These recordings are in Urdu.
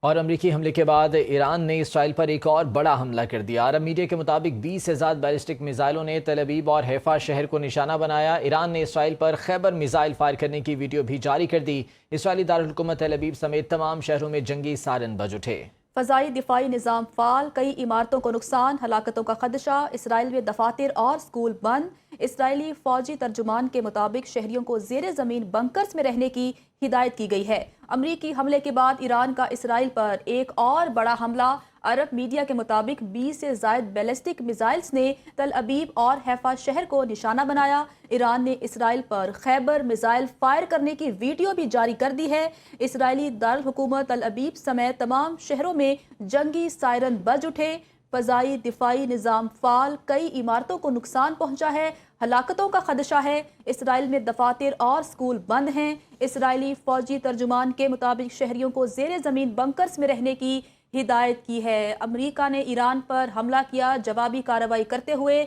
اور امریکی حملے کے بعد ایران نے اسرائیل پر ایک اور بڑا حملہ کر دیا۔ عرب میڈیا کے مطابق 20 سے زائد بیلسٹک میزائلوں نے تل ابیب اور حیفا شہر کو نشانہ بنایا۔ ایران نے اسرائیل پر خیبر میزائل فائر کرنے کی ویڈیو بھی جاری کر دی۔ اسرائیلی دارالحکومت تل ابیب سمیت تمام شہروں میں جنگی سائرن بج اٹھے۔ فضائی دفاعی نظام فعال، کئی عمارتوں کو نقصان، ہلاکتوں کا خدشہ، اسرائیل میں دفاتر اور سکول بند۔ اسرائیلی فوجی ترجمان کے مطابق شہریوں کو زیر زمین بنکرز میں رہنے کی ہدایت کی گئی ہے۔ امریکی حملے کے بعد ایران کا اسرائیل پر ایک اور بڑا حملہ۔ عرب میڈیا کے مطابق 20 سے زائد بیلسٹک میزائلز نے تل ابیب اور حیفا شہر کو نشانہ بنایا۔ ایران نے اسرائیل پر خیبر میزائل فائر کرنے کی ویڈیو بھی جاری کر دی ہے۔ اسرائیلی دارالحکومت تل ابیب سمیت تمام شہروں میں جنگی سائرن بج اٹھے۔ فضائی دفاعی نظام فعال، کئی عمارتوں کو نقصان پہنچا ہے، ہلاکتوں کا خدشہ ہے۔ اسرائیل میں دفاتر اور سکول بند ہیں۔ اسرائیلی فوجی ترجمان کے مطابق شہریوں کو زیر زمین بنکرز میں رہنے کی ہدایت کی ہے۔ امریکہ نے ایران پر حملہ کیا، جوابی کارروائی کرتے ہوئے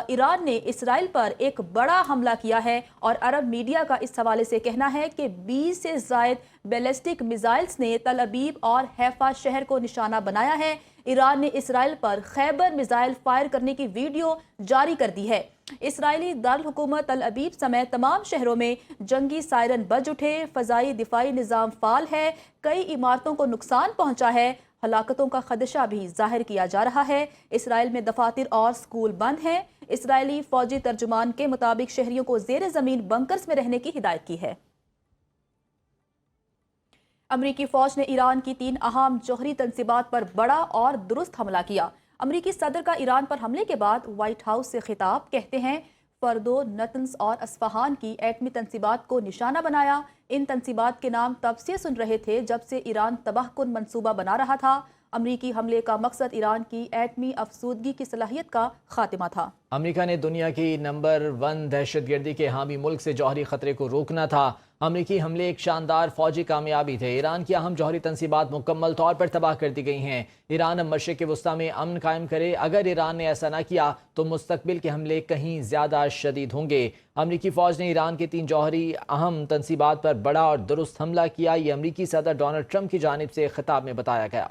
ایران نے اسرائیل پر ایک بڑا حملہ کیا ہے، اور عرب میڈیا کا اس حوالے سے کہنا ہے کہ 20 سے زائد بیلسٹک میزائلز نے تل ابیب اور حیفا شہر کو نشانہ بنایا ہے۔ ایران نے اسرائیل پر خیبر میزائل فائر کرنے کی ویڈیو جاری کر دی ہے۔ اسرائیلی دارالحکومت تل ابیب سمیت تمام شہروں میں جنگی سائرن بج اٹھے۔ فضائی دفاعی نظام فعال ہے، کئی عمارتوں کو نقصان پہنچا ہے، ہلاکتوں کا خدشہ بھی ظاہر کیا جا رہا ہے۔ اسرائیل میں دفاتر اور سکول بند ہیں۔ اسرائیلی فوجی ترجمان کے مطابق شہریوں کو زیر زمین بنکرز میں رہنے کی ہدایت کی ہے۔ امریکی فوج نے ایران کی 3 اہم جوہری تنصیبات پر بڑا اور درست حملہ کیا۔ امریکی صدر کا ایران پر حملے کے بعد وائٹ ہاؤس سے خطاب، کہتے ہیں فردو، نتنز اور اصفہان کی ایٹمی تنصیبات کو نشانہ بنایا۔ ان تنصیبات کے نام تب سے سن رہے تھے جب سے ایران تباہ کن منصوبہ بنا رہا تھا۔ امریکی حملے کا مقصد ایران کی ایٹمی افسودگی کی صلاحیت کا خاتمہ تھا۔ امریکہ نے دنیا کی نمبر 1 دہشت گردی کے حامی ملک سے جوہری خطرے کو روکنا تھا۔ امریکی حملے ایک شاندار فوجی کامیابی تھے۔ ایران کی اہم جوہری تنصیبات مکمل طور پر تباہ کر دی گئی ہیں۔ ایران اب مشرق وسطیٰ میں امن قائم کرے۔ اگر ایران نے ایسا نہ کیا تو مستقبل کے حملے کہیں زیادہ شدید ہوں گے۔ امریکی فوج نے ایران کی 3 جوہری اہم تنصیبات پر بڑا اور درست حملہ کیا، یہ امریکی صدر ڈونلڈ ٹرمپ کی جانب سے خطاب میں بتایا گیا۔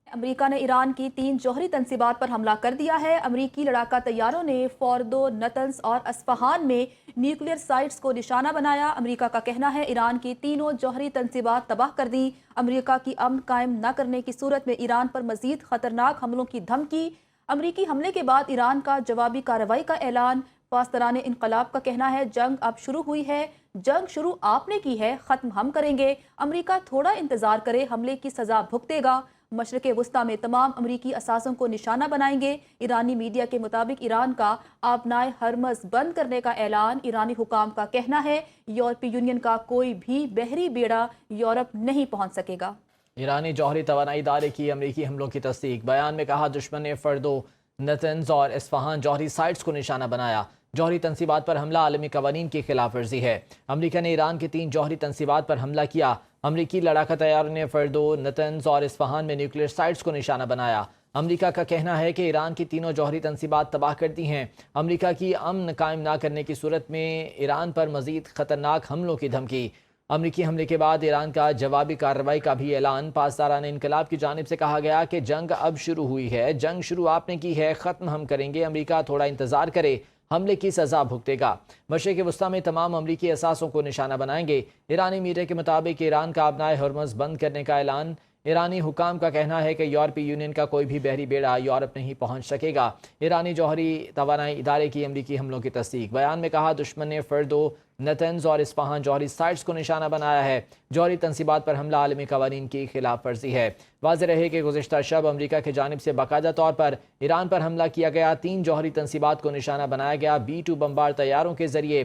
امریکہ نے ایران کی 3 جوہری تنصیبات پر حملہ کر دیا ہے۔ امریکی لڑاکا طیاروں نے فوردو، نتنز اور اصفہان میں نیوکلیئر سائٹس کو نشانہ بنایا۔ امریکہ کا کہنا ہے ایران کی تینوں جوہری تنصیبات تباہ کر دی۔ امریکہ کی امن قائم نہ کرنے کی صورت میں ایران پر مزید خطرناک حملوں کی دھمکی۔ امریکی حملے کے بعد ایران کا جوابی کارروائی کا اعلان۔ پاسداران انقلاب کا کہنا ہے جنگ اب شروع ہوئی ہے، جنگ شروع آپ نے کی ہے، ختم ہم کریں گے۔ امریکہ تھوڑا انتظار کرے، حملے کی سزا بھگتے گا۔ مشرق وسطیٰ میں تمام امریکی اثاثوں کو نشانہ بنائیں گے۔ ایرانی میڈیا کے مطابق ایران کا آبنائے ہرمز بند کرنے کا اعلان۔ ایرانی حکام کا کہنا ہے یورپی یونین کا کوئی بھی بحری بیڑا یورپ نہیں پہنچ سکے گا۔ ایرانی جوہری توانائی ادارے کی امریکی حملوں کی تصدیق۔ بیان میں کہا دشمن نے فردو، نتنز اور اصفہان جوہری سائٹس کو نشانہ بنایا۔ جوہری تنصیبات پر حملہ عالمی قوانین کی خلاف ورزی ہے۔ امریکہ نے ایران کی 3 جوہری تنصیبات پر حملہ کیا۔ امریکی لڑاکا طیاروں نے فردو، نتنز اور اصفہان میں نیوکلیئر سائٹس کو نشانہ بنایا۔ امریکہ کا کہنا ہے کہ ایران کی تینوں جوہری تنصیبات تباہ کر دی ہیں۔ امریکہ کی امن قائم نہ کرنے کی صورت میں ایران پر مزید خطرناک حملوں کی دھمکی۔ امریکی حملے کے بعد ایران کا جوابی کارروائی کا بھی اعلان۔ پاسداران انقلاب کی جانب سے کہا گیا کہ جنگ اب شروع ہوئی ہے، جنگ شروع آپ نے کی ہے، ختم ہم کریں گے۔ امریکہ تھوڑا انتظار کرے، حملے کی سزا بھگتے گا۔ مشرق وسطیٰ میں تمام امریکی اثاثوں کو نشانہ بنائیں گے۔ ایرانی میڈیا کے مطابق ایران کا آبنائے ہرمز بند کرنے کا اعلان۔ ایرانی حکام کا کہنا ہے کہ یورپی یونین کا کوئی بھی بحری بیڑا یورپ نہیں پہنچ سکے گا۔ ایرانی جوہری توانائی ادارے کی امریکی حملوں کی تصدیق۔ بیان میں کہا دشمن نے فردو، نتنز اور اصفہان جوہری سائٹس کو نشانہ بنایا ہے۔ جوہری تنصیبات پر حملہ عالمی قوانین کی خلاف ورزی ہے۔ واضح رہے کہ گزشتہ شب امریکہ کی جانب سے باقاعدہ طور پر ایران پر حملہ کیا گیا۔ 3 جوہری تنصیبات کو نشانہ بنایا گیا۔ B-2 بمبار طیاروں کے ذریعے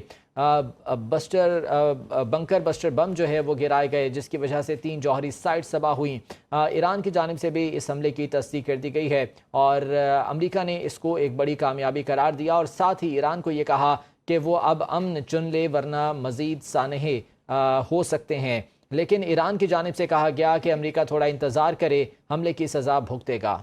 بنکر بسٹر بم جو ہے وہ گرائے گئے، جس کی وجہ سے 3 جوہری سائٹس تباہ ہوئیں۔ ایران کی جانب سے بھی اس حملے کی تصدیق کر دی گئی ہے، اور امریکہ نے اس کو ایک بڑی کامیابی قرار دیا، اور ساتھ ہی ایران کو یہ کہا کہ وہ اب امن چن لے ورنہ مزید سانحے ہو سکتے ہیں۔ لیکن ایران کی جانب سے کہا گیا کہ امریکہ تھوڑا انتظار کرے، حملے کی سزا بھگتے گا۔